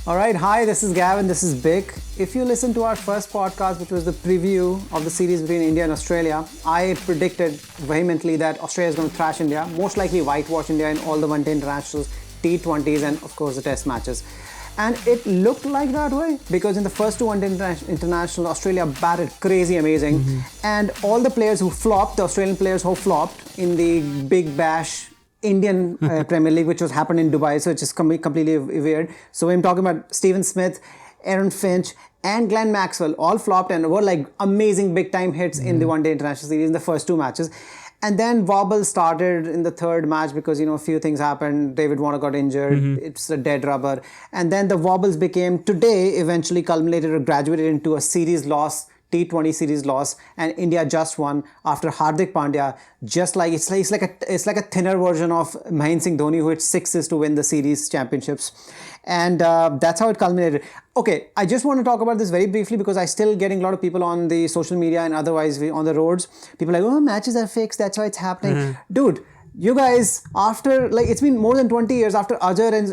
All right, hi, this is Gavin, this is Bick. If you listen to our first podcast, which was the preview of the series between India and Australia, I predicted vehemently that Australia is going to thrash India, most likely whitewash India in all the one-day internationals, T20s, and of course the test matches. And it looked like that way because in the first two one-day international, Australia batted crazy amazing. And all the players who flopped, the Australian players who flopped in the Big Bash Indian Premier League, which was happened in Dubai, so it's just completely weird. So I'm talking about Stephen Smith, Aaron Finch, and Glenn Maxwell all flopped and were like amazing big time hits in the one-day international series in the first two matches. And then wobble started in the third match because, a few things happened. David Warner got injured. It's a dead rubber. And then the wobbles became today, eventually culminated or graduated into a series loss, T20 series loss, and India just won after Hardik Pandya, just like it's like a thinner version of Mahendra Singh Dhoni, who hit sixes to win the series championships, and that's how it culminated. Okay, I just want to talk about this very briefly because I still getting a lot of people on the social media and otherwise on the roads. People are like, oh, matches are fixed, that's why it's happening, dude. You guys, after, it's been more than 20 years after Azhar and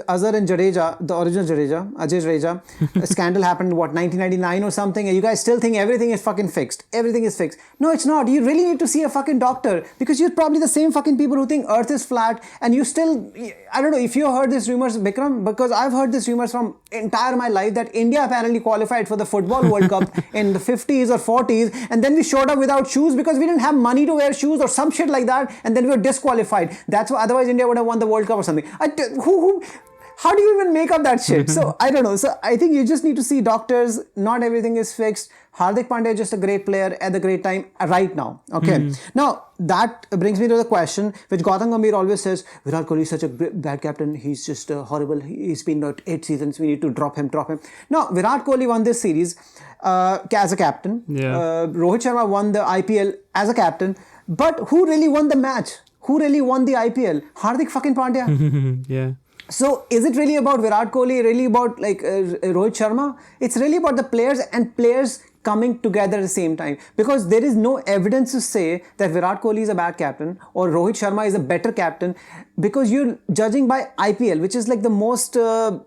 Jadeja, the original Jadeja, scandal happened, 1999 or something, and you guys still think everything is fucking fixed. Everything is fixed. No, it's not. You really need to see a fucking doctor because you're probably the same fucking people who think Earth is flat, and you still, I don't know if you heard these rumors, Bikram, because I've heard these rumors from entire my life that India apparently qualified for the Football World Cup in the 50s or 40s, and then we showed up without shoes because we didn't have money to wear shoes or some shit like that, and then we were disqualified. That's why otherwise India would have won the World Cup or something. How do you even make up that shit? So I don't know. So I think you just need to see doctors. Not everything is fixed. Hardik Pandya is just a great player at the great time right now. Okay. Now that brings me to the question which Gautam Gambhir always says: Virat Kohli is such a bad captain. He's just horrible. He's been 8 seasons. We need to drop him. Now Virat Kohli won this series as a captain. Rohit Sharma won the IPL as a captain. But who really won the match? Who really won the IPL? Hardik fucking Pandya. Yeah. So is it really about Virat Kohli? Really about Rohit Sharma? It's really about the players and players coming together at the same time, because there is no evidence to say that Virat Kohli is a bad captain or Rohit Sharma is a better captain, because you're judging by IPL, which is like the most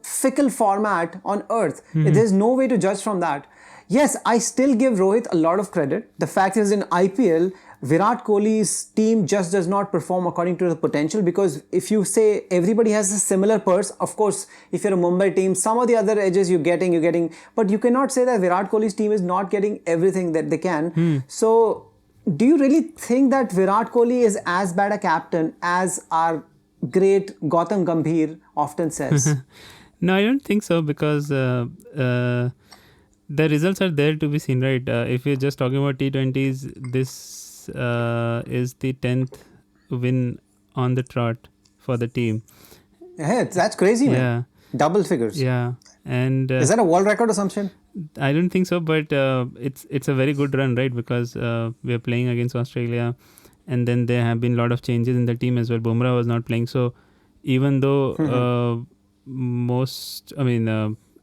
fickle format on earth. There's no way to judge from that. Yes, I still give Rohit a lot of credit. The fact is, in IPL, Virat Kohli's team just does not perform according to the potential, because if you say everybody has a similar purse, of course, if you're a Mumbai team, some of the other edges you're getting, but you cannot say that Virat Kohli's team is not getting everything that they can. So, do you really think that Virat Kohli is as bad a captain as our great Gautam Gambhir often says? No, I don't think so, because the results are there to be seen, right? If you're just talking about T20s, this is the 10th win on the trot for the team. Yeah, that's crazy, man. Yeah. Double figures. Yeah. And is that a world record or something? I don't think so, but it's a very good run, right? Because we are playing against Australia, and then there have been a lot of changes in the team as well. Bumrah was not playing, so even though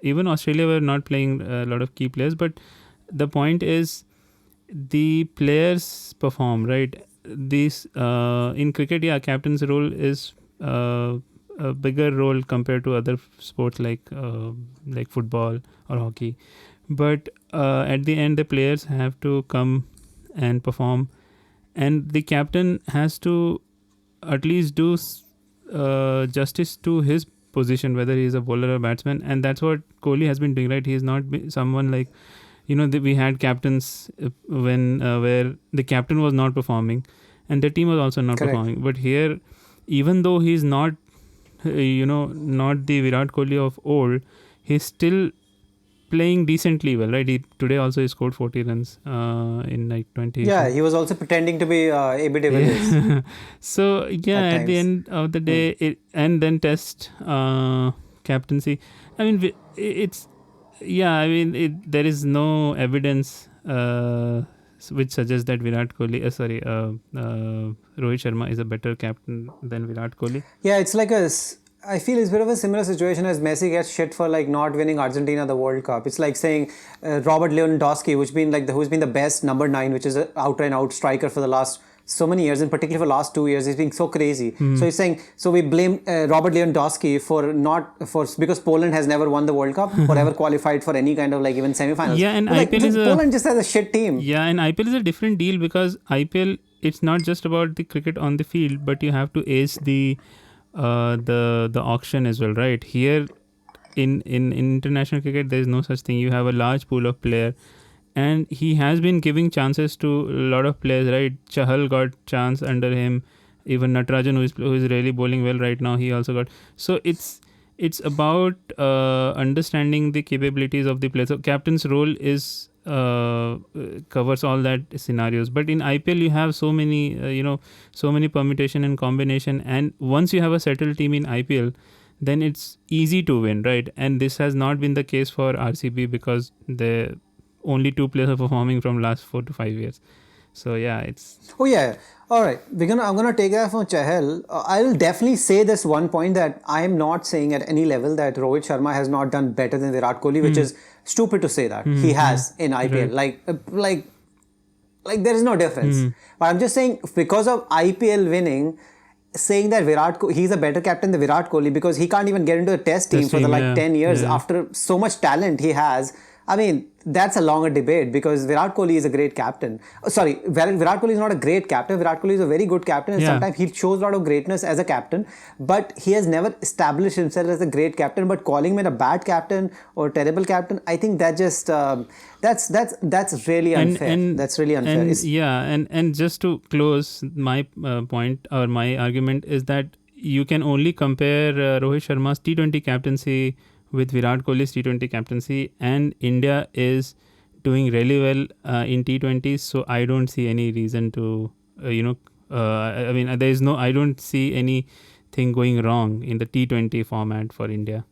even Australia were not playing a lot of key players, but the point is the players perform, right? These in cricket, captain's role is a bigger role compared to other sports like football or hockey. But at the end, the players have to come and perform, and the captain has to at least do justice to his position, whether he is a bowler or batsman, and that's what Kohli has been doing, right? He is not someone like, we had captains when where the captain was not performing and the team was also not performing. But here, even though he's not, not the Virat Kohli of old, he's still playing decently well, right? Today also he scored 40 runs in like 20. Yeah, he was also pretending to be A.B. de Villiers. So at the end of the day, and then test captaincy. I mean, there is no evidence which suggests that Rohit Sharma is a better captain than Virat Kohli. Yeah, it's like I feel it's a bit of a similar situation as Messi gets shit for not winning Argentina the World Cup. It's like saying Robert Lewandowski, who's been the best number 9, which is an out and out striker for the last so many years, in particular for last 2 years, he's been so crazy. Hmm. So he's saying, so we blame Robert Lewandowski because Poland has never won the World Cup or ever qualified for any kind of like even semi-finals. Yeah, and But, like, IPL is Poland just has a shit team. Yeah, and IPL is a different deal because IPL, it's not just about the cricket on the field, but you have to ace the auction as well, right? Here in international cricket, there is no such thing. You have a large pool of player, and he has been giving chances to a lot of players, right? Chahal got chance under him. Even Natarajan, who is really bowling well right now, he also got. So it's about understanding the capabilities of the player. So captain's role is covers all that scenarios. But in IPL, you have so many so many permutation and combination. And once you have a settled team in IPL, then it's easy to win, right? And this has not been the case for RCB because the only 2 players are performing from last 4 to 5 years. So yeah, it's... Oh yeah. All right. I'm gonna take that from Chahal. I'll definitely say this one point that I am not saying at any level that Rohit Sharma has not done better than Virat Kohli, which is stupid to say that. He has in IPL. Right. Like there is no difference. But I'm just saying because of IPL winning, saying that he's a better captain than Virat Kohli because he can't even get into a test team for 10 years after so much talent he has. I mean, that's a longer debate because Virat Kohli is a great captain. Virat Kohli is not a great captain. Virat Kohli is a very good captain and sometimes he shows a lot of greatness as a captain, but he has never established himself as a great captain. But calling him a bad captain or terrible captain, I think that just that's really unfair. That's really unfair. And just to close my point or my argument is that you can only compare Rohit Sharma's T20 captaincy with Virat Kohli's T20 captaincy, and India is doing really well in T20s, so I don't see any reason to I don't see anything going wrong in the T20 format for India.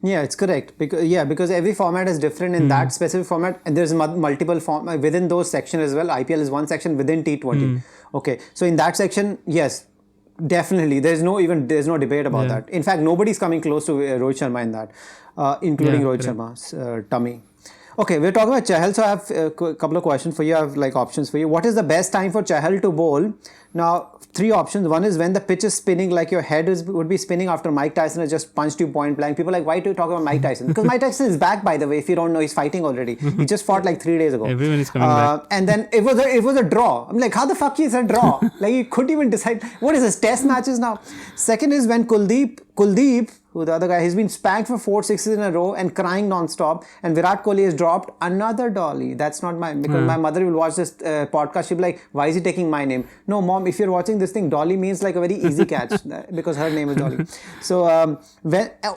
Yeah, it's correct. Because every format is different in that specific format, and there's multiple format within those sections as well. IPL is one section within T20. Okay, so in that section, yes, definitely, there's no debate about that. In fact, nobody's coming close to Rohit Sharma in that, including Rohit Sharma's tummy. Okay, we're talking about Chahal, so I have a couple of questions for you. I have like options for you. What is the best time for Chahal to bowl? Now, 3 options. One is when the pitch is spinning, like your head would be spinning after Mike Tyson has just punched you point blank. People are like, why do you talk about Mike Tyson? Because Mike Tyson is back, by the way. If you don't know, he's fighting already. He just fought like 3 days ago. Everyone is coming back. And then it was a draw. I'm like, how the fuck is a draw? Like, you couldn't even decide. What is this, test matches now? Second is when Kuldeep, who the other guy, he's been spanked for 4 sixes in a row and crying non-stop, and Virat Kohli has dropped another dolly. That's not because my mother will watch this podcast. She'll be like, why is he taking my name? No, mom, if you're watching this thing, dolly means like a very easy catch because her name is Dolly. So,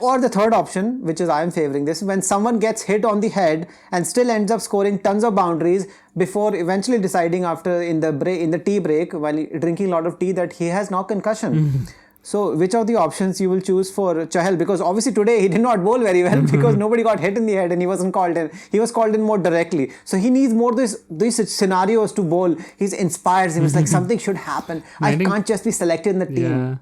or the third option, which is I'm favoring this, when someone gets hit on the head and still ends up scoring tons of boundaries before eventually deciding after in the tea break while drinking a lot of tea that he has now concussion. So, which of the options you will choose for Chahal? Because obviously today he did not bowl very well because nobody got hit in the head and he wasn't called in. He was called in more directly. So he needs more these scenarios to bowl. He inspires him. It's like something should happen. I can't just be selected in the team.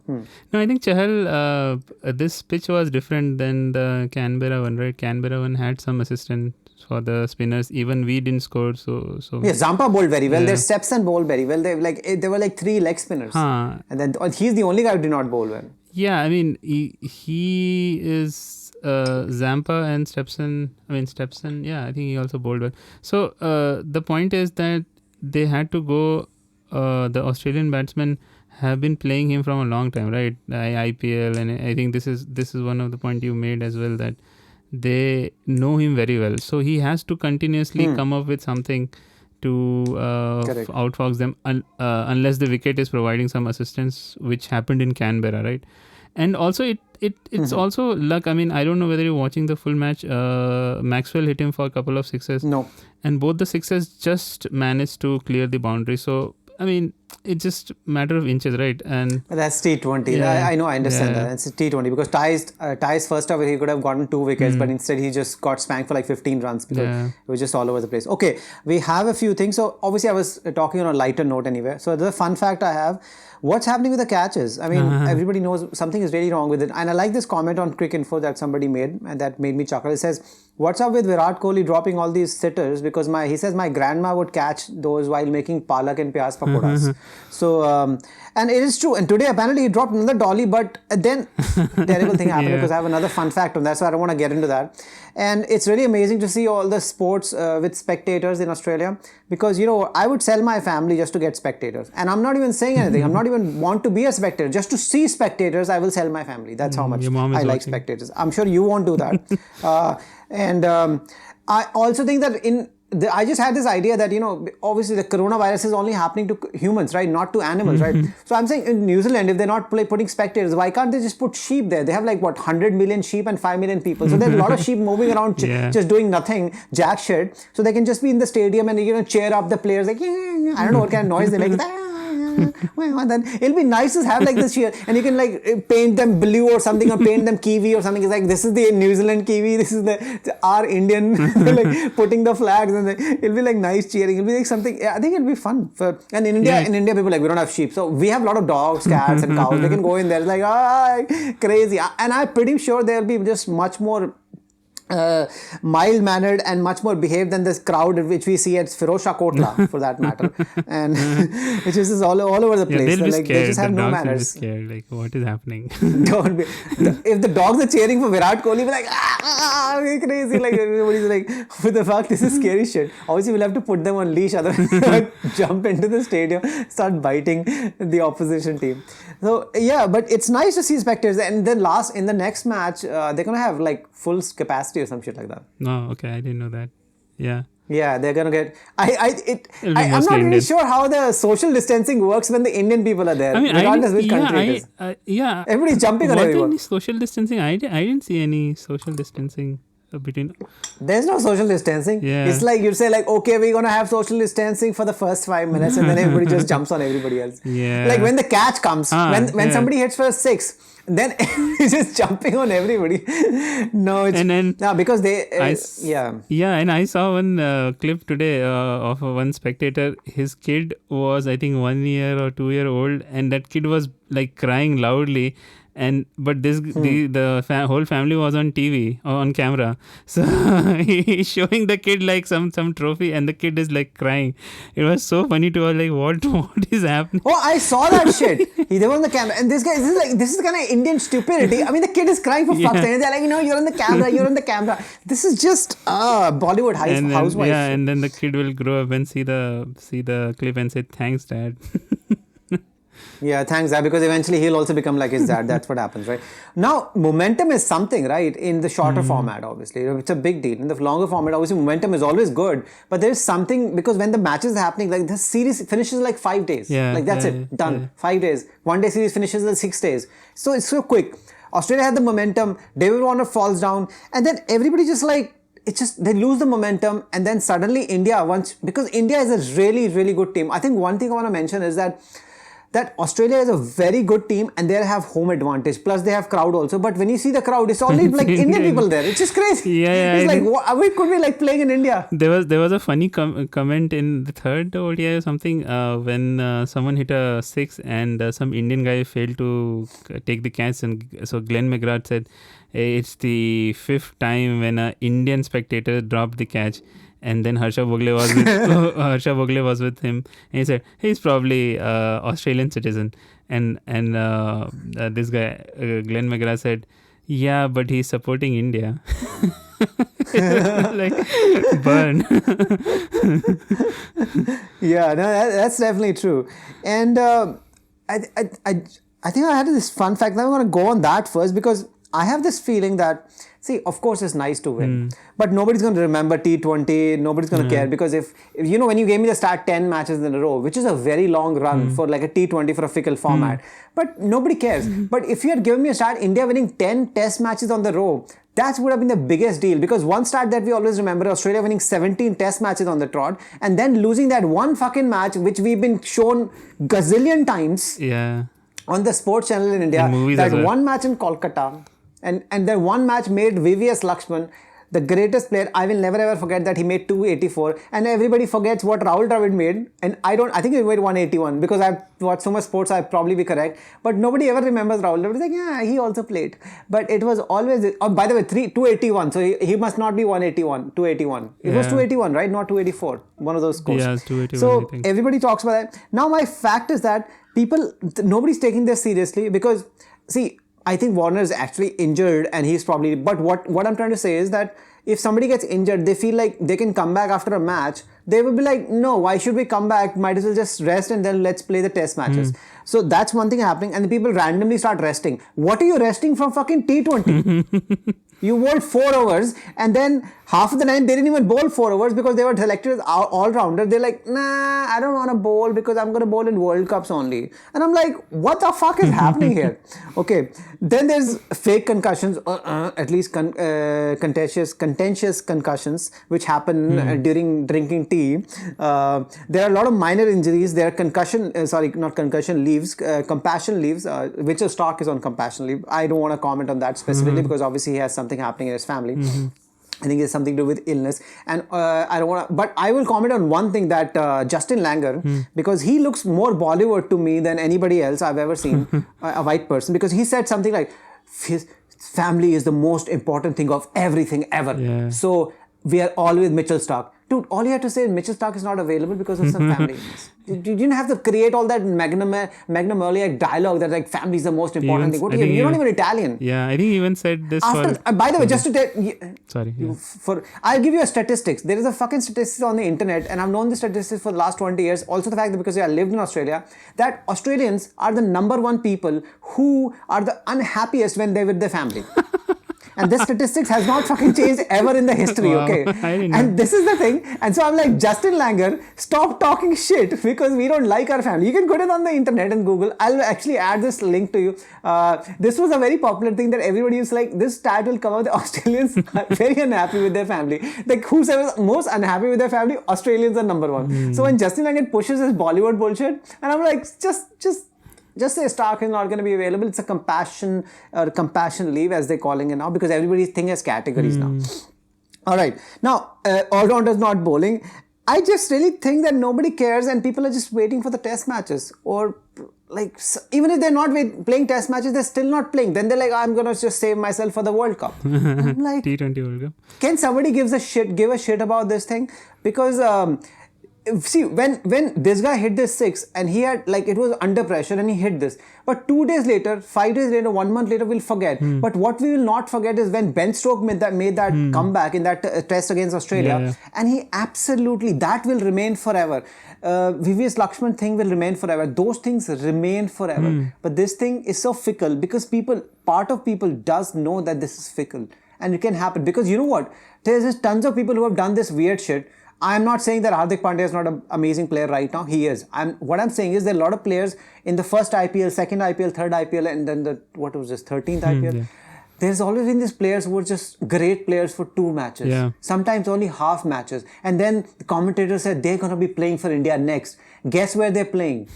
No, I think Chahal, this pitch was different than the Canberra one, right? Canberra one had some assistance for the spinners. Even we didn't score. So yeah, Zampa bowled very well. Their Stepson bowled very well. There were like 3 leg spinners, and then he's the only guy who did not bowl well. Yeah, I mean he is Zampa and Stepson. Yeah, I think he also bowled well. So the point is that they had to go. The Australian batsmen have been playing him from a long time, right? IPL, and I think this is one of the point you made as well, that they know him very well. So he has to continuously come up with something to outfox them unless the wicket is providing some assistance, which happened in Canberra, right? And also it's also luck. I mean, I don't know whether you're watching the full match. Maxwell hit him for a couple of sixes. No. And both the sixes just managed to clear the boundary. So, I mean, it's just matter of inches, right? And That's T20. Yeah, I know, I understand yeah. that. It's T20 because Ty's first over, he could have gotten 2 wickets, but instead he just got spanked for like 15 runs because Yeah. it was just all over the place. Okay, we have a few things. So obviously I was talking on a lighter note anyway. So the fun fact I have, what's happening with the catches? I mean, everybody knows something is really wrong with it. And I like this comment on Crick Info that somebody made, and that made me chuckle. It says, what's up with Virat Kohli dropping all these sitters? Because he says my grandma would catch those while making palak and pyaz pakoras. So, and it is true. And today apparently he dropped another dolly, but then terrible thing happened because I have another fun fact on that, so I don't want to get into that. And it's really amazing to see all the sports with spectators in Australia, because I would sell my family just to get spectators, and I'm not even saying anything. I'm not even want to be a spectator. Just to see spectators, I will sell my family. That's how much I like spectators. I'm sure you won't do that. And I also think that I just had this idea that, obviously the coronavirus is only happening to humans, right? Not to animals, right? So I'm saying in New Zealand, if they're not putting spectators, why can't they just put sheep there? They have like, 100 million sheep and 5 million people. So there's a lot of sheep moving around just doing nothing, jack shit. So they can just be in the stadium and, cheer up the players like, I don't know what kind of noise they make. Then it'll be nice to have like this cheer, and you can like paint them blue or something, or paint them kiwi or something. It's like, this is the New Zealand kiwi, this is our Indian, like putting the flags, and it'll be like nice cheering. It'll be like something. I think it'll be fun. And in India, people like, we don't have sheep, so we have a lot of dogs, cats, and cows. They can go in there. It's like crazy, and I'm pretty sure there'll be just much more mild-mannered and much more behaved than this crowd which we see at Firozshah Kotla, for that matter, and which is just all over the place. They'll be like, scared. they just have no Will be manners. scared. Like, what is happening? Don't be. If the dogs are cheering for Virat Kohli, we're like, crazy. Like, everybody's like, what the fuck? This is scary shit. Obviously, we'll have to put them on leash, otherwise jump into the stadium, start biting the opposition team. So yeah, but it's nice to see spectators. And then in the next match, they're gonna have like full capacity or some shit like that. No, okay, I didn't know that. Yeah. Yeah, they're gonna get. I'm not mostly really Indian. sure how the social distancing works when the Indian people are there, regardless which country it is. Yeah. Everybody's jumping on everyone. Any social distancing? I didn't see any social distancing between. There's no social distancing. Yeah. It's like you say, like, okay, we're gonna have social distancing for the first 5 minutes, and then everybody just jumps on everybody else. Yeah. Like when the catch comes, when somebody hits for a 6, then he's just jumping on everybody. No, it's because they. Yeah, and I saw one clip today of one spectator. His kid was, I think, 1 year or 2 year old, and that kid was like crying loudly. But the whole family was on TV or on camera, so he's showing the kid like some trophy, and the kid is like crying. It was so funny to us, like what is happening? Oh, I saw that shit. They were on the camera, and this is kind of Indian stupidity. I mean, the kid is crying for fuck's sake. They're like, you're on the camera. This is just Bollywood housewife. Yeah, and then the kid will grow up and see the clip and say, "Thanks, Dad." Yeah, thanks, Dad, because eventually he'll also become like his dad. That's what happens, right? Now, momentum is something, right? In the shorter format, obviously. It's a big deal. In the longer format, obviously, momentum is always good. But there's something, because when the match is happening, like the series finishes in like 5 days. Yeah, like that's it. Done. 5 days. One day series finishes in 6 days. So it's so quick. Australia had the momentum. David Warner falls down. And then everybody just like, they lose the momentum, and then suddenly India, because India is a really, really good team. I think one thing I want to mention is that Australia is a very good team, and they have home advantage. Plus, they have crowd also. But when you see the crowd, it's only like Indian people there. It's just crazy. Yeah. It's like, we could be like playing in India. There was a funny comment in the third ODI or something when someone hit a 6 and some Indian guy failed to take the catch, and so Glenn McGrath said, hey, it's the 5th time when an Indian spectator dropped the catch. And then Harsha Bogle was with him, and he said he's probably Australian citizen. And this guy Glenn McGrath said, yeah, but he's supporting India. Like, burn. Yeah, no, that's definitely true. And I think I had this fun fact. Now I'm going to go on that first, because I have this feeling that, see, of course it's nice to win, but nobody's going to remember T20, nobody's going to care, because if when you gave me the start 10 matches in a row, which is a very long run for like a T20 for a fickle format, but nobody cares. But if you had given me a start, India winning 10 test matches on the row, That would have been the biggest deal, because one stat that we always remember, Australia winning 17 test matches on the trot and then losing that one fucking match which we've been shown gazillion times Yeah. on the sports channel in India. In movies That as well. one match in Kolkata, and that one match made VVS Lakshman the greatest player. I will never ever forget that he made 284, and everybody forgets what Rahul Dravid made, and I think he made 181, because I've watched so much sports, I'll probably be correct, but nobody ever remembers Rahul Dravid. It's like, yeah, he also played, but it was always, oh, by the way, 281, so he must not be 181, 281. It was 281, right? Not 284, one of those scores. Yeah, it's 281, so I think. everybody talks about that. Now my fact is that nobody's taking this seriously, because see, I think Warner is actually injured, and he's probably, but what I'm trying to say is that if somebody gets injured, they feel like they can come back after a match, they will be like, no, why should we come back? Might as well just rest and then let's play the test matches. So that's one thing happening, and the people randomly start resting. What are you resting from? Fucking T20? You bowled 4 overs, and then half of the time they didn't even bowl 4 overs because they were selected as all-rounder. They're like, nah, I don't want to bowl because I'm going to bowl in World Cups only. And I'm like, what the fuck is happening here? Okay, then there's fake concussions, at least contentious concussions, which happen during drinking tea. There are a lot of minor injuries. There are compassion leaves, which Stark is on compassion leave. I don't want to comment on that specifically because obviously he has something happening in his family. I think it's something to do with illness, and I don't want to, but I will comment on one thing, that Justin Langer, because he looks more Bollywood to me than anybody else I've ever seen, a white person, because he said something like, his family is the most important thing of everything ever. Yeah. So we are all with Mitchell Stark. Dude, all you have to say is Mitchell Stark is not available because of some family illness. You didn't have to create all that magnum dialogue that like family is the most important thing. You're not even Italian. Yeah, I think he even said this. By the way, just to tell sorry. Yeah. I'll give you a statistics. There is a fucking statistics on the internet, and I've known the statistics for the last 20 years. Also the fact that because I lived in Australia, that Australians are the number one people who are the unhappiest when they're with their family. And this statistics has not fucking changed ever in the history, Wow. okay? I didn't know. And this is the thing. And so I'm like, Justin Langer, stop talking shit because we don't like our family. You can go it on the internet and Google. I'll actually add this link to you. This was a very popular thing that everybody was like, this stat will come out. The Australians are very unhappy with their family. Like, who's most unhappy with their family? Australians are number one. So when Justin Langer pushes his Bollywood bullshit, and I'm like, just say Stark is not going to be available. It's a compassion leave, as they're calling it now, because everybody's thing has categories now. All right. Now, all-rounders not bowling. I just really think that nobody cares and people are just waiting for the test matches. Or like, even if they're not playing test matches, they're still not playing. Then they're like, I'm going to just save myself for the World Cup. I'm like, T20 World Cup. Can somebody give a shit about this thing? Because... see, when this guy hit this 6 and he had, like, it was under pressure and he hit this, but 2 days later, 5 days later, 1 month later, we'll forget. But what we will not forget is when Ben Stokes made that comeback in that test against Australia, and he absolutely, that will remain forever. VVS Lakshman thing will remain forever. Those things remain forever. But this thing is so fickle because part of people does know that this is fickle and it can happen, because you know what? There's just tons of people who have done this weird shit. I'm not saying that Hardik Pandya is not an amazing player right now. He is. What I'm saying is there are a lot of players in the first IPL, second IPL, third IPL, and then the 13th IPL. Yeah. There's always been these players who are just great players for 2 matches. Yeah. Sometimes only half matches. And then the commentators said they're going to be playing for India next. Guess where they're playing?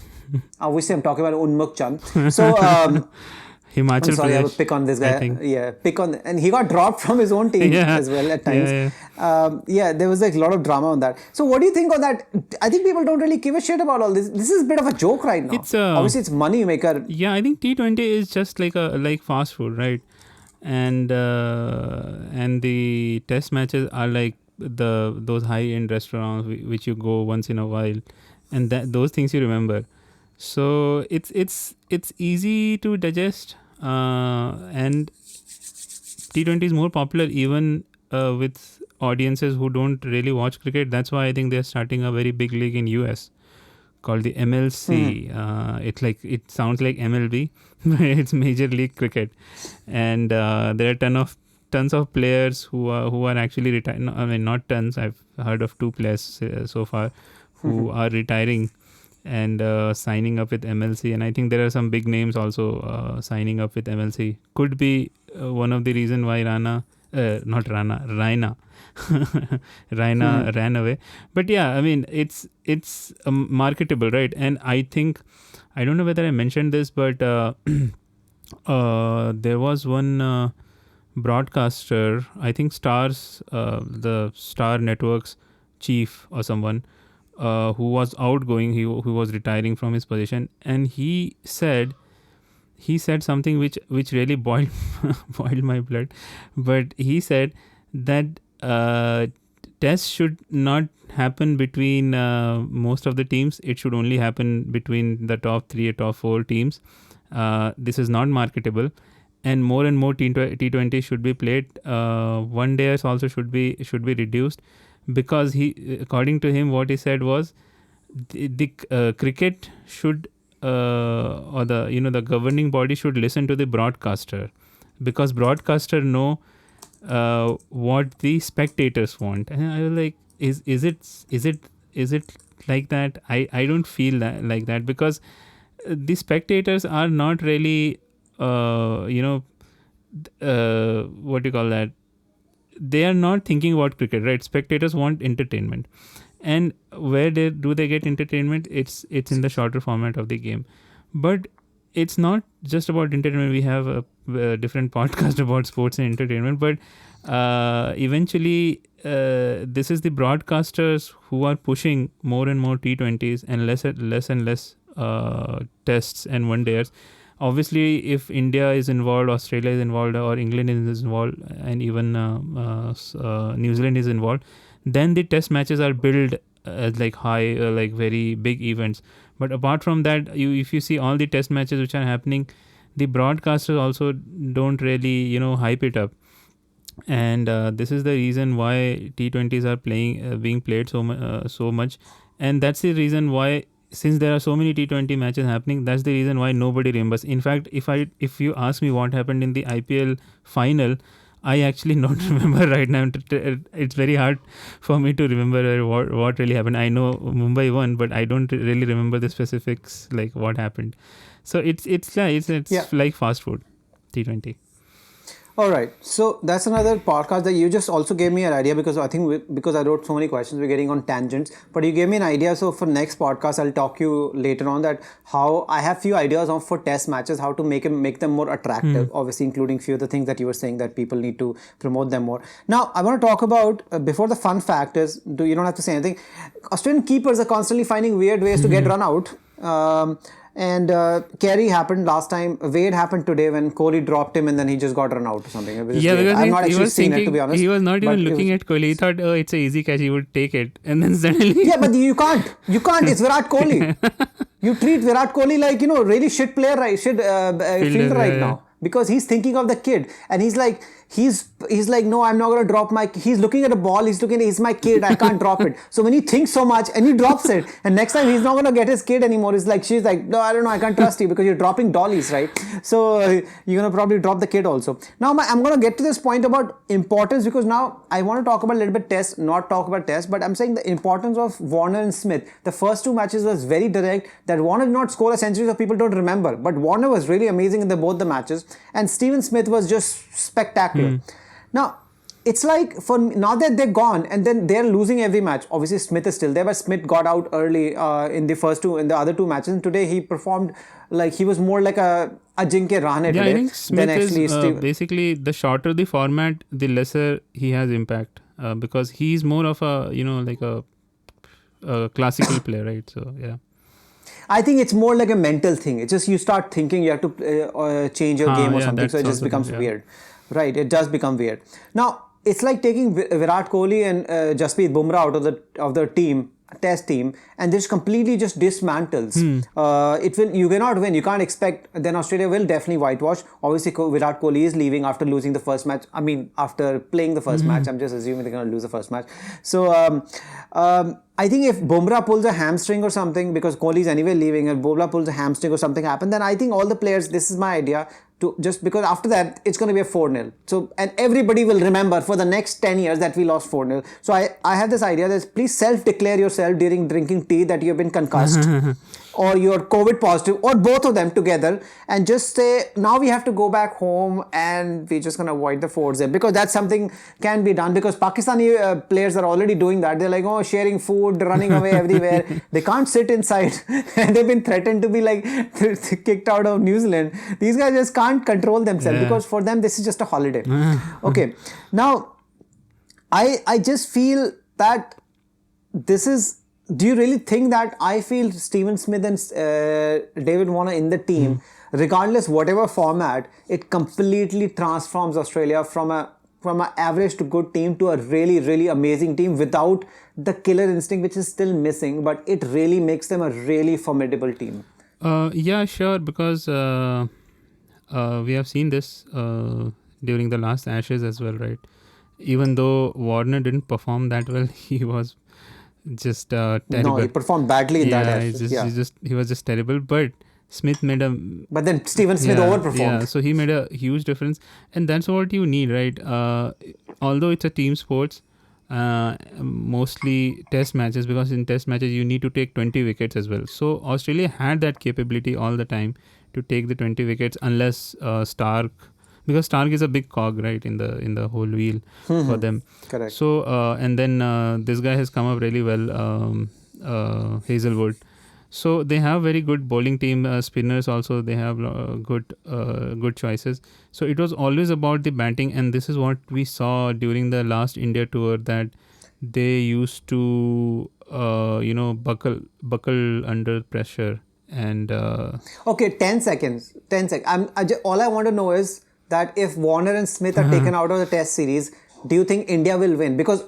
Obviously, I'm talking about Unmukh Chand. So... Himachal I'm sorry, Pradesh, I would pick on this guy. Yeah, and he got dropped from his own team as well at times. There was like a lot of drama on that. So what do you think of that? I think people don't really give a shit about all this. This is a bit of a joke right now. Obviously, it's money maker. Yeah, I think T20 is just like fast food, right? And the test matches are like those high-end restaurants which you go once in a while, and those things you remember. So it's easy to digest. And T20 is more popular even with audiences who don't really watch cricket. That's why I think they're starting a very big league in US called the MLC. It sounds like MLB, but it's Major League Cricket, and there are tons of players who are actually retired. I mean, not tons. I've heard of 2 players so far who are retiring and signing up with MLC, and I think there are some big names also signing up with MLC. Could be one of the reason why Rana not Rana, Raina. Raina ran away. But yeah, I mean, it's marketable, right? And I think, I don't know whether I mentioned this, but there was one broadcaster, I think Stars, the Star Network's chief or someone, who was outgoing, who was retiring from his position, and he said something which really boiled boiled my blood. But he said that tests should not happen between most of the teams. It should only happen between the top 3 or top 4 teams. This is not marketable, and more T20 should be played. One days also should be reduced, because according to him, what he said was the cricket should or the governing body should listen to the broadcaster, because broadcaster know what the spectators want. And I was like, is it like that? I don't feel that like that, because the spectators are not really what do you call that, they are not thinking about cricket, right? Spectators want entertainment, and where do they get entertainment? It's in the shorter format of the game. But it's not just about entertainment. We have a different podcast about sports and entertainment, but eventually this is the broadcasters who are pushing more and more T20s and less and less tests and one dayers. Obviously, if India is involved, Australia is involved, or England is involved, and even New Zealand is involved, then the test matches are billed as like high, like very big events. But apart from that, if you see all the test matches which are happening, the broadcasters also don't really hype it up. And this is the reason why T20s are being played so much, and that's the reason why, since there are so many T20 matches happening, that's the reason why nobody remembers. In fact, if you ask me what happened in the IPL final, I actually not remember right now. It's very hard for me to remember what really happened. I know Mumbai won, but I don't really remember the specifics, like what happened. So it's like fast food, T20. All right. So that's another podcast that you just also gave me an idea, because I think because I wrote so many questions, we're getting on tangents. But you gave me an idea. So for next podcast, I'll talk you later on that how I have few ideas for test matches, how to make them more attractive. Obviously, including few of the things that you were saying that people need to promote them more. Now, I want to talk about before the fun fact is, you don't have to say anything. Australian keepers are constantly finding weird ways to get run out. And Carey happened last time. Wade happened today when Kohli dropped him and then he just got run out or something. Because I've not actually seen it, to be honest. He was not even looking at Kohli. He thought, oh, it's an easy catch, he would take it. And then suddenly... Yeah, but you can't. It's Virat Kohli. You treat Virat Kohli like, really shit player, right? Shit fielder right now. Because he's thinking of the kid. And he's like, no, I'm not going to drop he's looking at a ball, he's my kid, I can't drop it. So when he thinks so much and he drops it, and next time he's not going to get his kid anymore, she's like, no, I don't know, I can't trust you because you're dropping dollies, right? So you're going to probably drop the kid also. Now I'm going to get to this point about importance, because now I want to talk about a little bit test, not talk about test, but I'm saying the importance of Warner and Smith. The first 2 matches was very direct, that Warner did not score a century, so people don't remember. But Warner was really amazing in both the matches, and Steven Smith was just spectacular. Now, it's like, for now that they're gone and then they're losing every match. Obviously, Smith is still there, but Smith got out early in the other 2 matches. And today he performed like he was more like a Ajinkya Rahane today. I think Smith is basically, the shorter the format, the lesser he has impact, because he's more of a like a classical player, right? So yeah. I think it's more like a mental thing. It's just you start thinking you have to change your game or something, so it just becomes weird. Right, it does become weird. Now, it's like taking Virat Kohli and Jasprit Bumrah out of the team, test team, and just completely just dismantles. You cannot win. You can't expect. Then Australia will definitely whitewash. Obviously, Virat Kohli is leaving after losing the first match. I mean, after playing the first match. I'm just assuming they're going to lose the first match. So, I think if Bumrah pulls a hamstring or something, because Kohli is anyway leaving, and Bumrah pulls a hamstring or something happen, then I think all the players, this is my idea, just because after that, it's going to be a 4-0. So, and everybody will remember for the next 10 years that we lost 4-0. So, I have this idea that please self-declare yourself during drinking tea that you have been concussed. or you're COVID positive, or both of them together, and just say, now we have to go back home and we're just going to avoid the forts there, because that's something can be done, because Pakistani players are already doing that. They're like, oh, sharing food, running away everywhere. They can't sit inside and they've been threatened to be like kicked out of New Zealand. These guys just can't control themselves because for them this is just a holiday. Okay, now I just feel that this is, do you really think that, I feel Steven Smith and David Warner in the team, regardless whatever format, it completely transforms Australia from a average to good team to a really, really amazing team without the killer instinct, which is still missing, but it really makes them a really formidable team. Yeah, sure, because we have seen this during the last Ashes as well, right? Even though Warner didn't perform that well, he was just terrible. No, he performed badly in that Ashes. He was just terrible. But Smith made a... But then Steven Smith overperformed. Yeah, so he made a huge difference. And that's what you need, right? Although it's a team sports, mostly test matches, because in test matches you need to take 20 wickets as well. So Australia had that capability all the time to take the 20 wickets, unless Stark... Because Stark is a big cog, right, in the whole wheel for them. Correct. So and then this guy has come up really well, Hazelwood. So they have very good bowling team, spinners also. They have good choices. So it was always about the batting, and this is what we saw during the last India tour, that they used to buckle under pressure. And okay, 10 seconds. All I want to know is that if Warner and Smith are taken out of the test series, do you think India will win? Because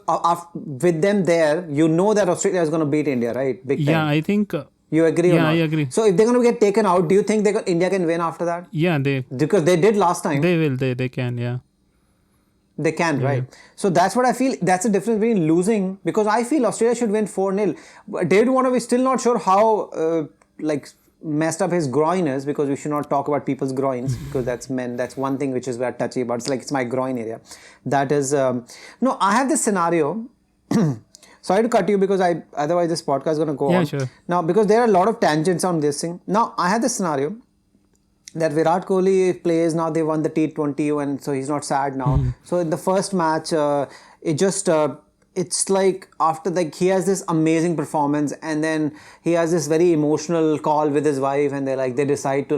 with them there, you know that Australia is going to beat India, right? Big time. Yeah, I think... you agree or not? Yeah, I agree. So if they're going to get taken out, do you think India can win after that? Yeah, because they did last time. They will. They can, yeah. They can, right? So that's what I feel. That's the difference between losing, because I feel Australia should win 4-0. David Warner, we're still not sure how messed up his groin is, because we should not talk about people's groins, because that's men. That's one thing which is very touchy about. It's like, it's my groin area. That is no. I have this scenario. Sorry to cut you, because otherwise this podcast is going to go on. Yeah, sure. Now, because there are a lot of tangents on this thing. Now, I have this scenario that Virat Kohli plays now. They won the T20, and so he's not sad now. So in the first match, it's like after he has this amazing performance, and then he has this very emotional call with his wife, and they decide to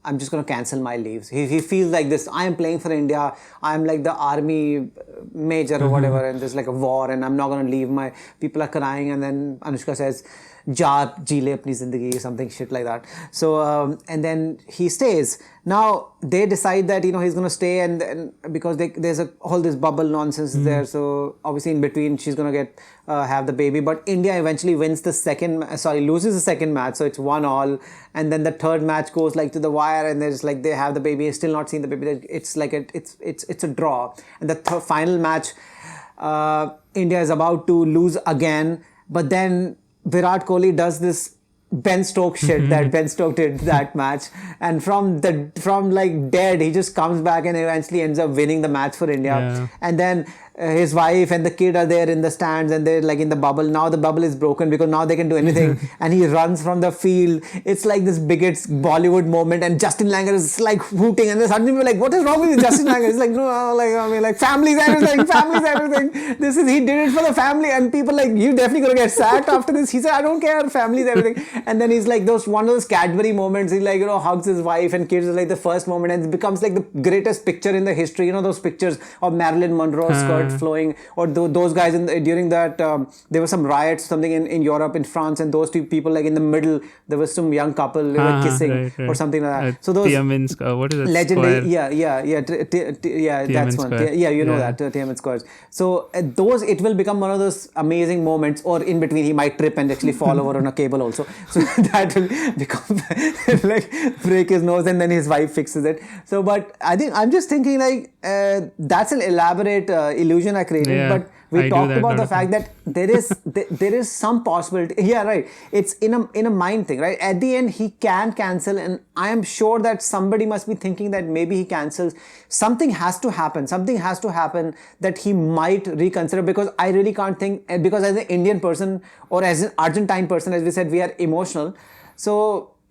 I'm just going to cancel my leaves. He feels like this, I am playing for India, I'm like the army major or whatever, and there's like a war, and I'm not going to leave. My people are crying, and then Anushka says, "Ja, ji le apni zindagi," something shit like that. So and then he stays. Now they decide that he's going to stay, and because there's this bubble nonsense there. So obviously in between she's going to have the baby. But India eventually loses the second match, so it's 1-1. And then the third match goes to the wire, and there's they have the baby, still not seen the baby. It's like it's a draw. And the final match, India is about to lose again, but then Virat Kohli does this Ben Stokes shit that Ben Stokes did that match, and from dead he just comes back and eventually ends up winning the match for India. Yeah. And then his wife and the kid are there in the stands, and they're in the bubble. Now the bubble is broken, because now they can do anything. And he runs from the field. It's like this biggest Bollywood moment, and Justin Langer is hooting, and then suddenly we're like, what is wrong with Justin Langer? He's like, no, family's everything, family's everything. He did it for the family, and people you definitely gonna get sacked after this. He said, I don't care, family's everything. And then he's one of those Cadbury moments. He hugs his wife and kids. The first moment, and it becomes the greatest picture in the history. Those pictures of Marilyn Monroe's skirt flowing, or those guys during that there were some riots, something in Europe, in France, and those two people in the middle, there was some young couple kissing, right. Or something like that. So those what is it? Legendary, that's one. That Tiananmen Square. So those, it will become one of those amazing moments. Or in between, he might trip and actually fall over on a cable also. So that will become break his nose, and then his wife fixes it. So, but I think I'm just thinking that's an elaborate illusion I created, but we talked about the fact that there is some possibility. Yeah, right. It's in a mind thing, right? At the end, he can cancel, and I am sure that somebody must be thinking that maybe he cancels. Something has to happen. Something has to happen that he might reconsider, because I really can't think, because as an Indian person or as an Argentine person, as we said, we are emotional. So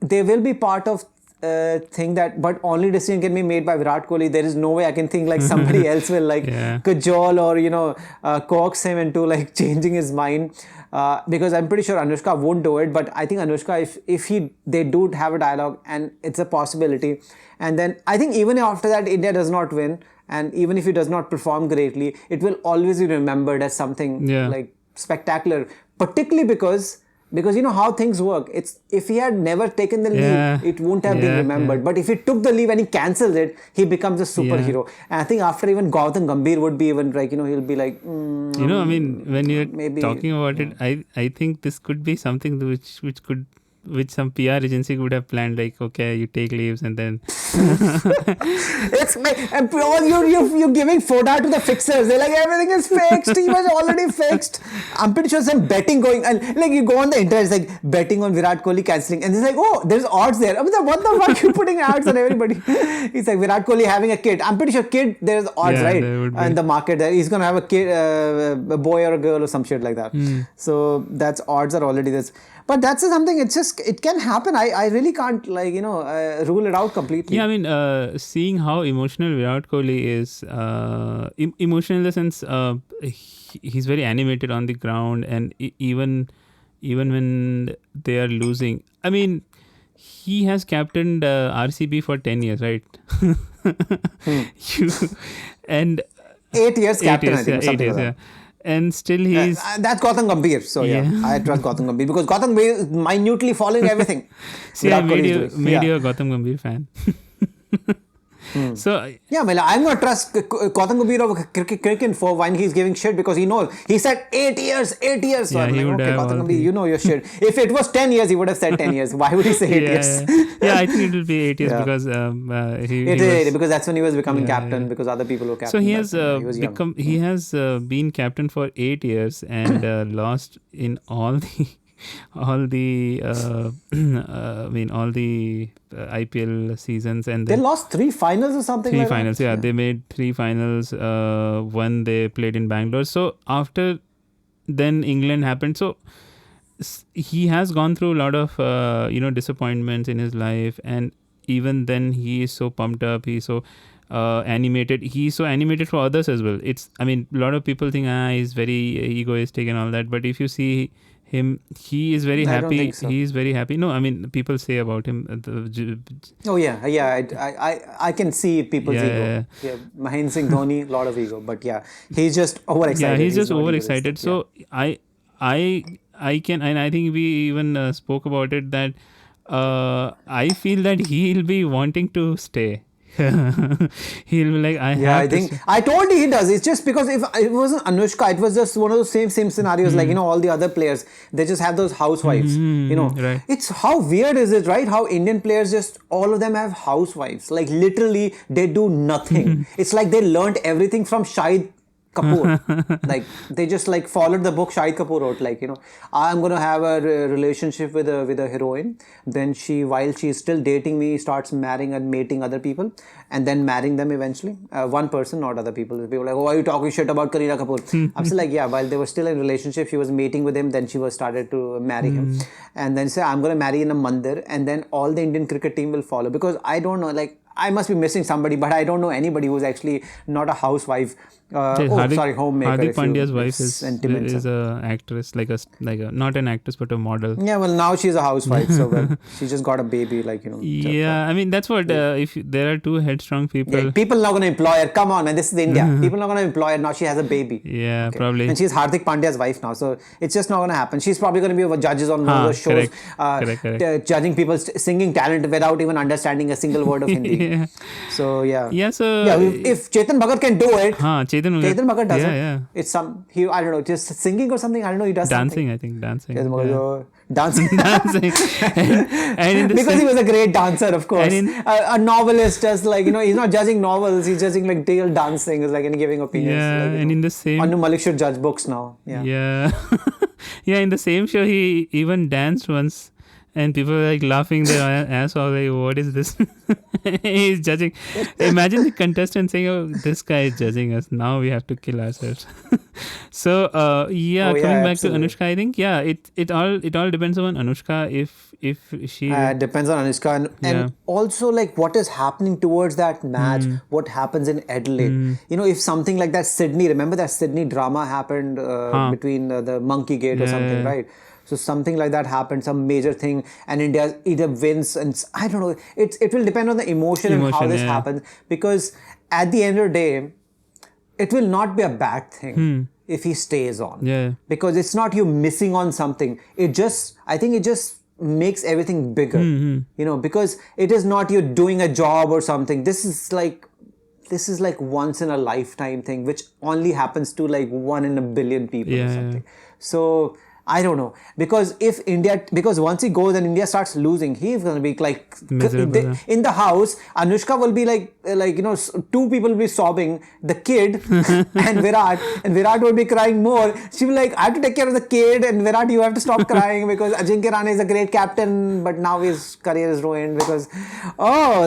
they will be part of thing that, but only decision can be made by Virat Kohli. There is no way I can think like somebody else will like cajole or coax him into like changing his mind, because I'm pretty sure Anushka won't do it. But I think Anushka, if they do have a dialogue, and it's a possibility, and then I think even after that India does not win, and even if he does not perform greatly, it will always be remembered as something like spectacular, particularly because you know how things work. It's if he had never taken the leave, it wouldn't have been remembered. But if he took the leave and he cancels it, he becomes a superhero. And I think after even Gautam Gambhir would be even like, he'll be like, I mean, when you're talking about it, I think this could be something which some PR agency would have planned, like, okay, you take leaves and then it's like, and you're giving Foda to the fixers. They're like, everything is fixed. He was already fixed. I'm pretty sure some betting going, and like you go on the internet, it's like betting on Virat Kohli cancelling, and it's like, oh, there's odds there. I mean, what the fuck are you putting odds on everybody? It's like Virat Kohli having a kid. I'm pretty sure kid, there's odds, right? In the market there, he's gonna have a kid, a boy or a girl or some shit like that. So that's odds are already this. But that's something, it can happen. I really can't rule it out completely. Yeah, I mean, seeing how emotional Virat Kohli is, emotional in the sense, he's very animated on the ground, and even when they are losing. I mean, he has captained RCB for 10 years, right? And 8 years captain, I think. 8 years, yeah. And still he's... that's Gautam Gambhir. So I trust Gautam Gambhir because Gautam Gambhir is minutely following everything. See, I made you a Gautam Gambhir fan. So yeah, well, I'm going to trust Gautam Gambhir of cricket for when he's giving shit, because he knows. He said 8 years. So I'm like, okay, Gautam Gambhir, you know your shit. If it was 10 years, he would have said 10 years. Why would he say 8 years? I think it will be 8 years because because that's when he was becoming captain, because other people were captain. So he has been captain for 8 years and lost in all the IPL seasons, and they lost 3 finals or something. 3 finals, they made 3 finals. One they played in Bangalore. So after then England happened. So he has gone through a lot of disappointments in his life, and even then he is so pumped up. He's so animated. He's so animated for others as well. A lot of people think he's very egoistic and all that, but if you see him, he is very happy. I don't think so. He is very happy. No, I mean, people say about him. I can see people's ego. Yeah, Mahendra Singh Dhoni, lot of ego, but he's just overexcited. Yeah, he's just overexcited. So I can, and I think we even spoke about it, that I feel that he'll be wanting to stay. He'll be like, I told you he does. It's just because if it wasn't Anushka, it was just one of those same scenarios, like all the other players, they just have those housewives. Right. It's how weird is it, right? How Indian players just all of them have housewives. Like literally, they do nothing. It's like they learned everything from Shahid Kapoor. Like they just like followed the book Shahid Kapoor wrote, like I'm gonna have a relationship with a heroine, then while she's still dating me, starts marrying and mating other people, and then marrying them eventually, one person, not other people. People like, oh, are you talking shit about Kareena Kapoor? I'm still like, while they were still in a relationship, she was mating with him, then she was started to marry him, and then say, I'm gonna marry in a mandir, and then all the Indian cricket team will follow, because I don't know, like I must be missing somebody, but I don't know anybody who's actually not a housewife. Homemaker. Hardik Pandya's wife is a actress, like a not an actress but a model. Yeah, well now she's a housewife, so she just got a baby, I mean that's what if there are two headstrong people. People not gonna employ her. Come on, man, this is India. People not gonna employ her now. She has a baby. Yeah, probably. And she's Hardik Pandya's wife now, so it's just not gonna happen. She's probably gonna be over judges on one of those shows, correct. Judging people's singing talent without even understanding a single word of Hindi. So if Chetan Bhagat can do it, Chetan Bhagat does it. It's I don't know, just singing or something. I don't know, he does dancing. Something. I think dancing. Dancing. and because he was a great dancer, of course. A novelist, just like he's not judging novels, he's judging like real dancing, is like giving opinions. And in the same, Anu Malik should judge books now. In the same show he even danced once and people were like laughing their ass off, like, what is this? He's judging. Imagine the contestant saying, oh, this guy is judging us, now we have to kill ourselves. So coming back to Anushka, I think it all depends on Anushka. If she depends on Anushka and also like what is happening towards that match, what happens in Adelaide. You know, if something like that remember that Sydney drama happened between the Monkey Gate or something, right? So something like that happened, some major thing, and India either wins, and I don't know. It will depend on the emotion and how this happens, because at the end of the day, it will not be a bad thing if he stays on. Yeah. Because it's not you missing on something. I think it just makes everything bigger. You know, because it is not you doing a job or something. This is like once in a lifetime thing, which only happens to like 1 in a billion people or something. So I don't know, because once he goes and India starts losing, he's going to be like miserable, in the house. Anushka will be like you know, 2 people will be sobbing, the kid and Virat will be crying more. She will be like, I have to take care of the kid, and Virat, you have to stop crying because Ajinkya Rahane is a great captain, but now his career is ruined because we are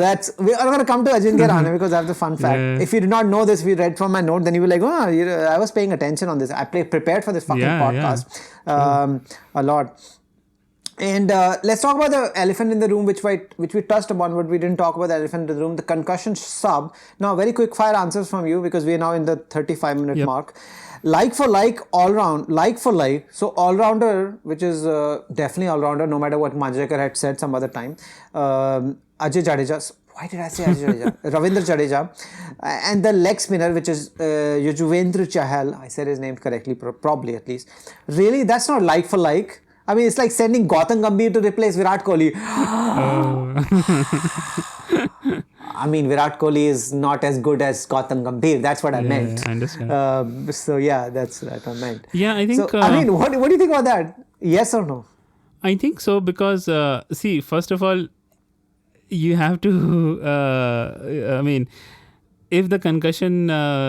going to come to Ajinkya Rahane because that's the fun fact. If you did not know this, we read from my note, then you will like, I was paying attention on this. I prepared for this fucking podcast. A lot. And let's talk about the elephant in the room, which we touched upon, but we didn't talk about the elephant in the room, the concussion sub. Now, very quick fire answers from you, because we are now in the 35-minute mark. Like for like, all round, like for like. So all-rounder, which is definitely all-rounder, no matter what Manjrekar had said some other time. Ajay Jadeja. Why did I say Ajay Jadeja? Ravindra Jadeja. And the leg spinner, which is Yuzvendra Chahal. I said his name correctly, probably at least. Really? That's not like for like. I mean, it's like sending Gautam Gambhir to replace Virat Kohli. I mean, Virat Kohli is not as good as Gautam Gambhir. That's what I meant. Yeah, I understand. So yeah, that's what I meant. Yeah, I think... So, I mean, what do you think about that? Yes or no? I think so, because, see, first of all, you have to, I mean, if the concussion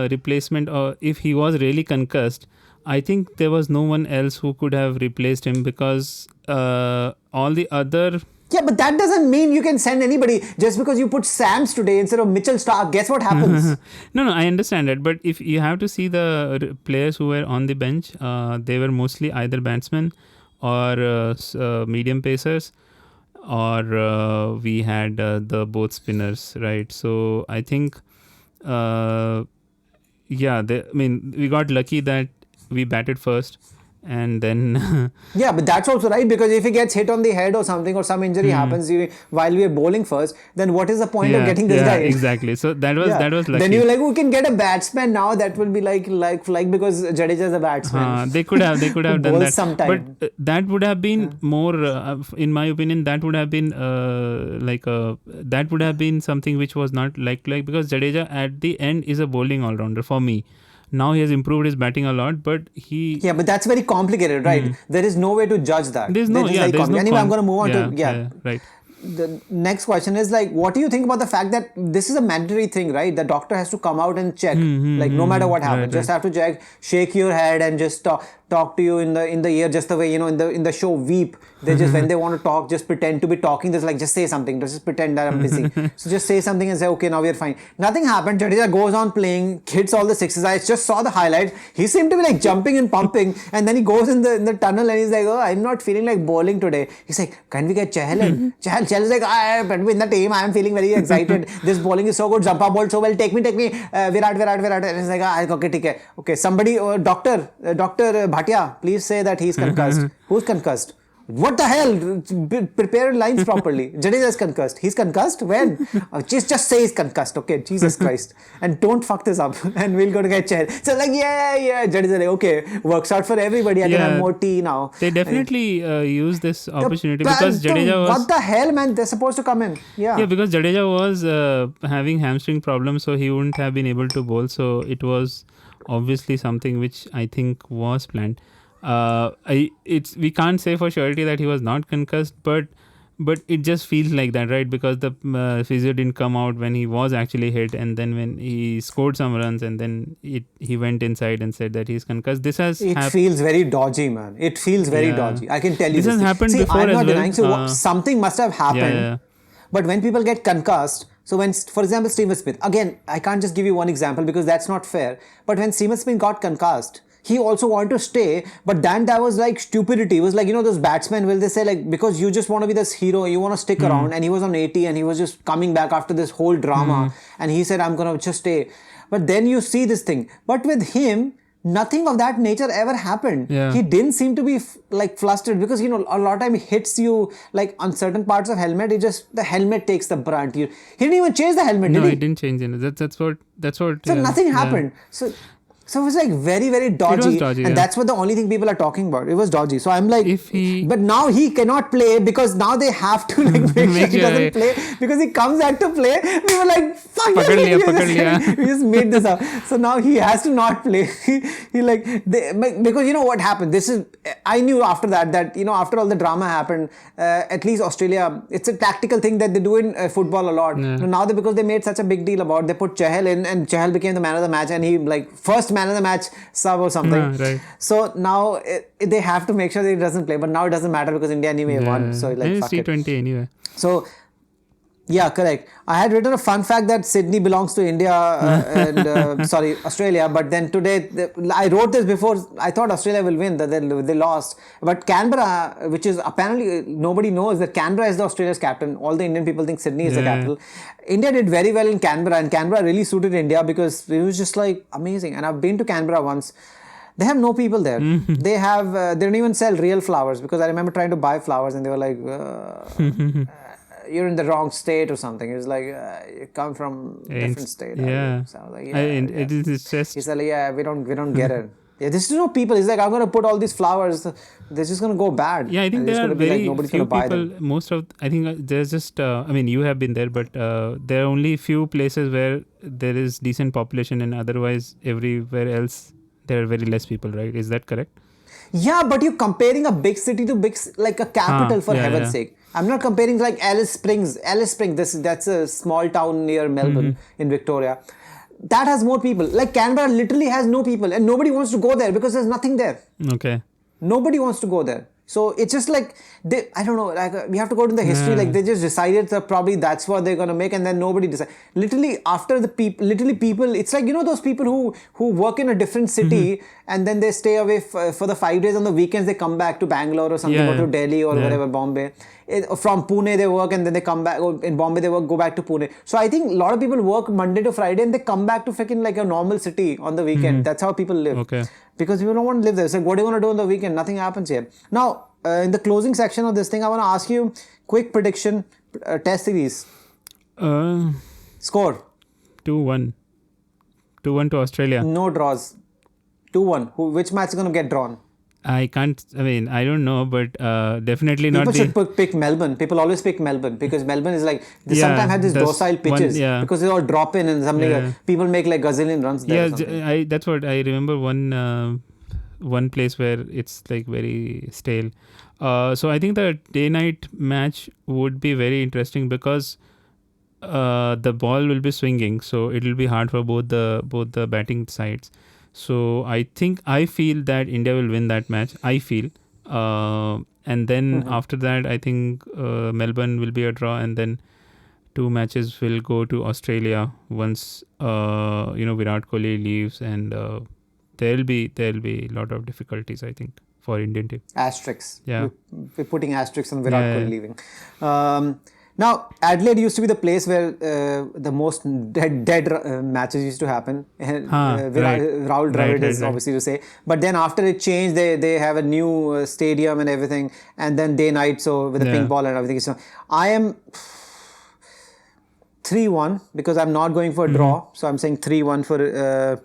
replacement, or if he was really concussed, I think there was no one else who could have replaced him, because all the other... Yeah, but that doesn't mean you can send anybody. Just because you put Sams today instead of Mitchell Stark, guess what happens? No, I understand it. But if you have to see the players who were on the bench, they were mostly either batsmen or medium pacers, or we had the both spinners, right? So I think, we got lucky that we batted first, and then yeah, but that's also right, because if he gets hit on the head or something, or some injury happens while we are bowling first, then what is the point of getting this guy in? Exactly. So that was lucky. Then you're like, we can get a batsman now. That will be like because Jadeja is a batsman. They could have done that sometime. But that would have been more, in my opinion, that would have been that would have been something which was not like because Jadeja at the end is a bowling all-rounder for me. Now he has improved his batting a lot, but he... Yeah, but that's very complicated, right? There is no way to judge that. There's no... Anyway, I'm going to move on to... Right. The next question is like, what do you think about the fact that this is a mandatory thing, right? The doctor has to come out and check, no matter what happens. Just have to check, shake your head, and just talk to you in the ear, just the way, in the show Veep, they just, when they want to talk, just pretend to be talking. There's like, just say something, just pretend that I'm busy. So just say something and say, okay, now we're fine. Nothing happened. Jadeja goes on playing, hits all the sixes. I just saw the highlights. He seemed to be like jumping and pumping, and then he goes in the tunnel and he's like, oh, I'm not feeling like bowling today. He's like, can we get Chahal in? Chahal is like, I better be in the team. I am feeling very excited. This bowling is so good. Zampa bowled so well. Take me. Virat. And he's like, okay, okay. Somebody, Doctor Bhatia, please say that he's concussed. Who's concussed? What the hell? Prepare lines properly. Jadeja is concussed. He's concussed? When? Just say he's concussed. Okay, Jesus Christ. And don't fuck this up. And we'll go to get Chahal. So like, yeah. Jadeja like, okay, works out for everybody. I can have more tea now. They definitely use this opportunity because Jadeja was... What the hell, man? They're supposed to come in. Yeah, because Jadeja was having hamstring problems, so he wouldn't have been able to bowl. So it was obviously something which I think was planned. We can't say for surety that he was not concussed, but but it just feels like that, right? Because the physio didn't come out when he was actually hit, and then when he scored some runs, and then he went inside and said that he's concussed. This has It feels very dodgy, man. It feels very dodgy. I can tell you this has happened See, before I'm as not well. denying. So something must have happened. Yeah. But when people get concussed, so when, for example, Steven Smith, again, I can't just give you one example because that's not fair. But when Steven Smith got concussed, he also wanted to stay, but then that was like stupidity. It was like, those batsmen, will they say like, because you just want to be this hero, you want to stick around, and he was on 80 and he was just coming back after this whole drama, and he said, I'm going to just stay. But then you see this thing. But with him, nothing of that nature ever happened. Yeah. He didn't seem to be like flustered because, a lot of time he hits you like on certain parts of helmet, the helmet takes the brunt. He didn't even change the helmet, did he? No, he didn't change it. That's what. So nothing happened. So it was like very, very dodgy. It was dodgy, and that's what the only thing people are talking about. It was dodgy. So I'm like, but now he cannot play because now they have to like make sure he doesn't play because he comes back to play. We were like, fuck it. We just made this up. So now he has to not play. Because what happened? I knew after that after all the drama happened, at least Australia, it's a tactical thing that they do in football a lot. Yeah. Now because they made such a big deal about, they put Chahal in, and Chahal became the man of the match, and he first man of the match sub or something. Right. So now they have to make sure that he doesn't play, but now it doesn't matter because India anyway won. So like, fuck it. T20 anyway. So yeah, correct. I had written a fun fact that Sydney belongs to India and Australia, but then today I wrote this before. I thought Australia will win, that they lost. But Canberra, which is apparently nobody knows that Canberra is the Australia's captain. All the Indian people think Sydney is the capital. India did very well in Canberra, and Canberra really suited India because it was just like amazing. And I've been to Canberra once. They have no people there. They don't even sell real flowers, because I remember trying to buy flowers and they were like, you're in the wrong state or something. It was like, you come from a different state. Yeah. So I was like, It's just... He's like, we don't get it. Yeah, there's no people. He's like, I'm going to put all these flowers. They're just going to go bad. Yeah, I think there are very few people. Them. I think there's just, you have been there, but there are only few places where there is decent population, and otherwise everywhere else there are very less people, right? Is that correct? Yeah, but you're comparing a big city to like a capital, for heaven's sake. I'm not comparing like Alice Springs. That's a small town near Melbourne in Victoria. That has more people. Like Canberra literally has no people, and nobody wants to go there because there's nothing there. Okay. Nobody wants to go there. So it's just like, I don't know, like we have to go to the history, like they just decided that probably that's what they're going to make, and then nobody decided. Literally after the people, it's like, those people who work in a different city and then they stay away for the 5 days. On the weekends they come back to Bangalore or something, or to Delhi or whatever, Bombay. From Pune they work and then they come back, or in Bombay they go back to Pune. So I think a lot of people work Monday to Friday and they come back to freaking like a normal city on the weekend. That's how people live. Okay. Because people don't want to live there. It's like, what do you want to do on the weekend? Nothing happens here. Now, in the closing section of this thing, I want to ask you quick prediction, test series. Score. 2-1. 2-1 to Australia. No draws. 2-1. Which match is going to get drawn? I don't know, but definitely not. People should pick Melbourne. People always pick Melbourne because Melbourne is like, they sometimes have these docile pitches because they all drop in and something people make like gazillion runs there. Yeah, that's what I remember. One place where it's like very stale. So I think the day-night match would be very interesting because the ball will be swinging, so it will be hard for both the batting sides. So I feel that India will win that match. I feel, and then after that, I think Melbourne will be a draw, and then 2 matches will go to Australia once Virat Kohli leaves, and there'll be a lot of difficulties, I think, for Indian team. Asterisks. Yeah, we're putting asterisks on Virat Kohli leaving. Now, Adelaide used to be the place where the most dead matches used to happen. Rahul Dravid is obviously to say. But then after it changed, they have a new stadium and everything. And then day-night, so with the pink ball and everything. So I am 3-1 because I'm not going for a draw. So I'm saying 3-1 for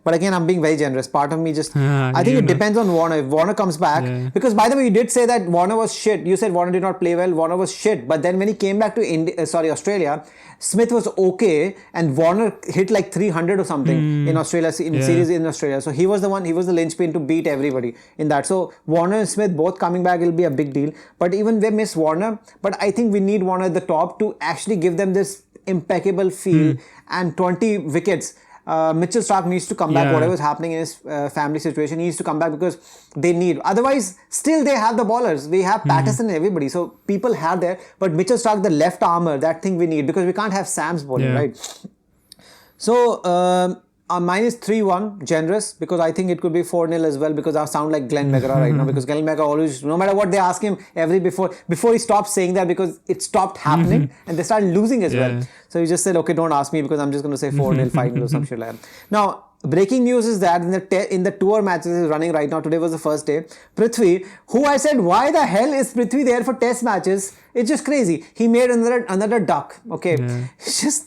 But again, I'm being very generous. Part of me just, I think you it know. depends on Warner. If Warner comes back, Yeah. because by the way, you did say that Warner was shit. You said Warner did not play well. Warner was shit. But then when he came back to Australia, Smith was okay, and Warner hit like 300 or something in Australia, in series in Australia. So he was the one, he was the linchpin to beat everybody in that. So Warner and Smith both coming back will be a big deal. But even we miss Warner. But I think we need Warner at the top to actually give them this impeccable feel and 20 wickets. Mitchell Starc needs to come back. Whatever is happening in his family situation, he needs to come back because they need. Otherwise, still they have the ballers. We have Patterson and everybody. So people have there. But Mitchell Starc, the left armour, that thing we need because we can't have Sam's bowling, right? So mine is 3-1, generous, because I think it could be 4-0 as well, because I sound like Glenn McGrath right now, because Glenn McGrath always, no matter what they ask him, before he stopped saying that, because it stopped happening and they started losing as well. So he just said, okay, don't ask me, because I'm just going to say 4-0, 5-0 or some shit like that. Now, breaking news is that in the tour matches is running right now, today was the first day, Prithvi, who I said, why the hell is Prithvi there for test matches? It's just crazy. He made another duck, okay? It's just...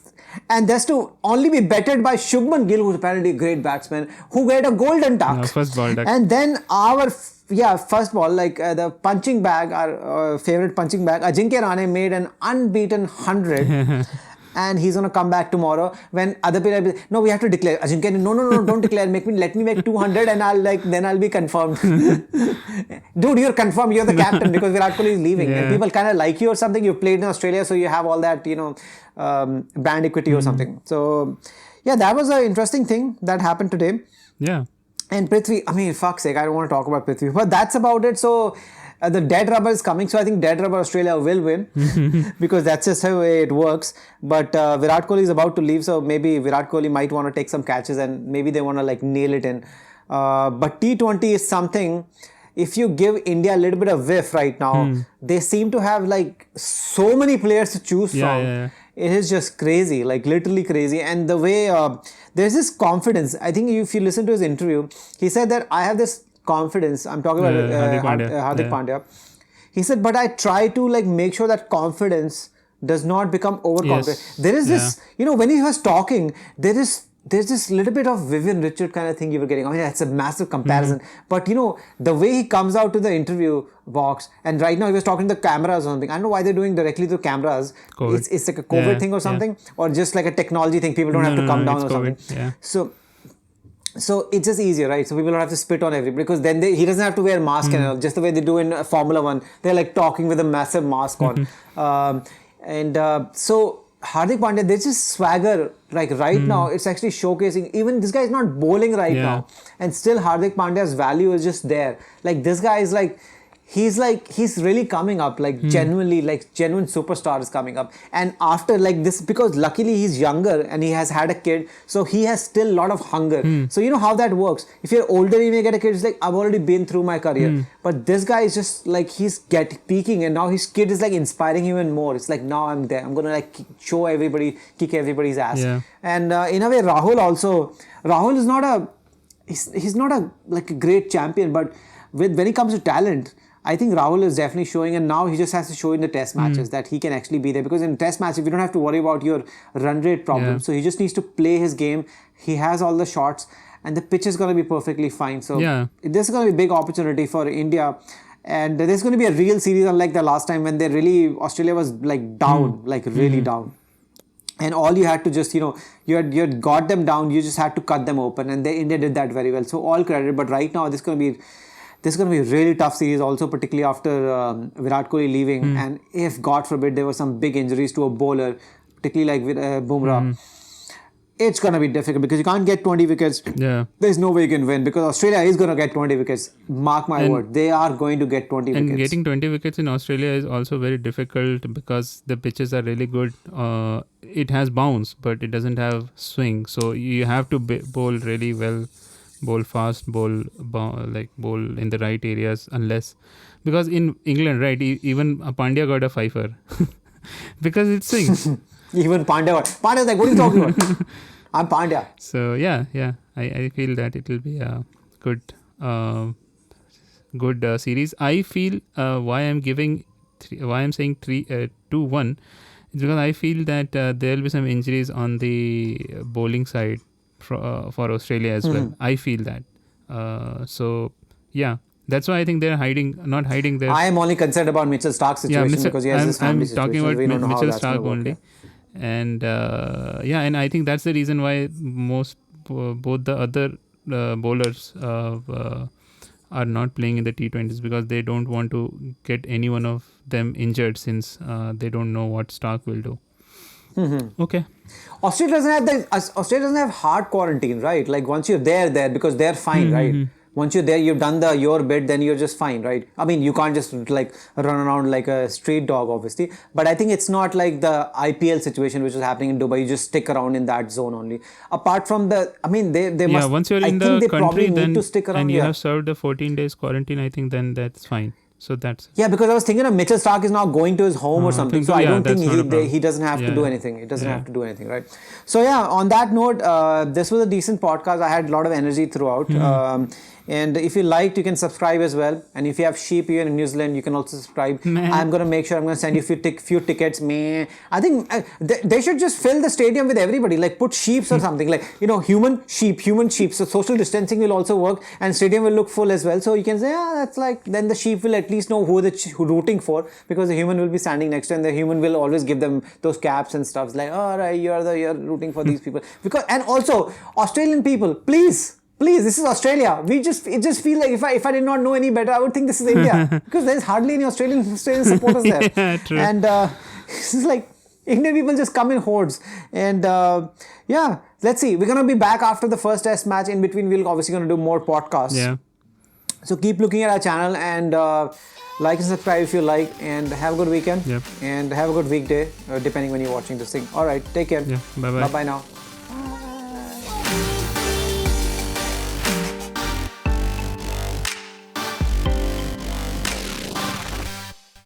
And that's to only be bettered by Shubman Gill, who's apparently a great batsman, who made a golden duck. No, first ball duck. And then our, first ball, like the punching bag, our favorite punching bag, Ajinkya Rahane made an unbeaten 100. And he's going to come back tomorrow when other people no, we have to declare. Ajinkya, no, don't declare. Let me make 200 and I'll be confirmed. Dude, you're confirmed. You're the captain because Virat Kohli is leaving. And people kind of like you or something. You've played in Australia, so you have all that, brand equity or something. So, that was an interesting thing that happened today. Yeah. And Prithvi, I mean, fuck's sake, I don't want to talk about Prithvi, but that's about it. So, the dead rubber is coming. So, I think dead rubber Australia will win because that's just how it works. But Virat Kohli is about to leave. So, maybe Virat Kohli might want to take some catches and maybe they want to like nail it in. But T20 is something, if you give India a little bit of whiff right now, they seem to have like so many players to choose from. Yeah. It is just crazy, like literally crazy. And the way there's this confidence. I think if you listen to his interview, he said that I have this confidence. I'm talking about Hardik Pandya. He said, but I try to like make sure that confidence does not become overconfident. Yes. There is this, when he was talking, there's this little bit of Vivian Richard kind of thing you were getting. I mean, that's a massive comparison. But, the way he comes out to the interview box, and right now he was talking to the cameras or something. I don't know why they're doing directly to cameras. It's like a COVID thing or something, or just like a technology thing. People don't have to come down or COVID, something. Yeah. So it's just easier, right? So people don't have to spit on everybody, because then he doesn't have to wear a mask and all, just the way they do in Formula 1. They're like talking with a massive mask on. So Hardik Pandya, there's just swagger, like right now, it's actually showcasing. Even this guy is not bowling right now, and still Hardik Pandya's value is just there. Like this guy is he's really coming up, like genuinely, like genuine superstar is coming up. And after like this, because luckily he's younger and he has had a kid, so he has still a lot of hunger. So you know how that works. If you're older, you may get a kid, it's like, I've already been through my career. But this guy is just like, he's peaking, and now his kid is like inspiring him even more. It's like, now I'm there. I'm going to like show everybody, kick everybody's ass. Yeah. And in a way, Rahul is not he's not a like a great champion, but when it comes to talent, I think Rahul is definitely showing, and now he just has to show in the test matches that he can actually be there. Because in test matches, you don't have to worry about your run rate problem. So he just needs to play his game. He has all the shots, and the pitch is going to be perfectly fine. So this is going to be a big opportunity for India. And there's going to be a real series, unlike the last time when Australia was like down, like really down. And all you had to just, you had got them down. You just had to cut them open, and India did that very well. So all credit. But right now, this is going to be a really tough series also, particularly after Virat Kohli leaving. And if, God forbid, there were some big injuries to a bowler, particularly like Bumrah, it's going to be difficult because you can't get 20 wickets. Yeah. There's no way you can win because Australia is going to get 20 wickets. Mark my word. They are going to get 20 wickets. And getting 20 wickets in Australia is also very difficult because the pitches are really good. It has bounce, but it doesn't have swing. So you have to bowl really well. Bowl fast, bowl in the right areas, because in England, right, even Pandya got a fifer because it swings. Even Pandya's like, what are you talking about? I'm Pandya. So I feel that it will be a good series. I feel why I'm saying 2-1 is because I feel that there will be some injuries on the bowling side for Australia as well. I feel that. So yeah, that's why I think they're not hiding there. I am only concerned about Mitchell Stark's situation because he has this family I'm talking situation. about Mitchell Stark Stark only. And and I think that's the reason why both the other bowlers are not playing in the T20s, because they don't want to get any one of them injured, since they don't know what Stark will do. Okay. Australia doesn't have hard quarantine, right? Like once you're there because they're fine, right? Once you're there, you've done your bit, then you're just fine, right? I mean, you can't just like run around like a street dog, obviously. But I think it's not like the IPL situation which is happening in Dubai. You just stick around in that zone only. Apart from they must. Once you're in the country, then and you have served the 14 days quarantine, I think then that's fine. So that's because I was thinking of Mitchell Stark is now going to his home or something. So I don't think he doesn't have to do anything. He doesn't have to do anything, right? So on that note, this was a decent podcast. I had a lot of energy throughout. And if you liked, you can subscribe as well. And if you have sheep here in New Zealand, you can also subscribe. I'm going to make sure I'm going to send you few tickets. I think they should just fill the stadium with everybody. Like put sheeps or something. Like, human sheep. So social distancing will also work. And stadium will look full as well. So you can say, that's like, then the sheep will at least know who they're rooting for. Because the human will be standing next to them. And the human will always give them those caps and stuff. It's like, all right, you're rooting for these people. And also, Australian people, please, this is Australia. It just feel like if I did not know any better, I would think this is India, because there's hardly any Australian supporters there. Yeah, true. And it's like Indian people just come in hordes. And let's see. We're gonna be back after the first test match. In between, we're obviously gonna do more podcasts. Yeah. So keep looking at our channel and like and subscribe if you like. And have a good weekend. Yep. And have a good weekday, depending when you're watching this thing. All right. Take care. Yeah. Bye bye. Bye bye now.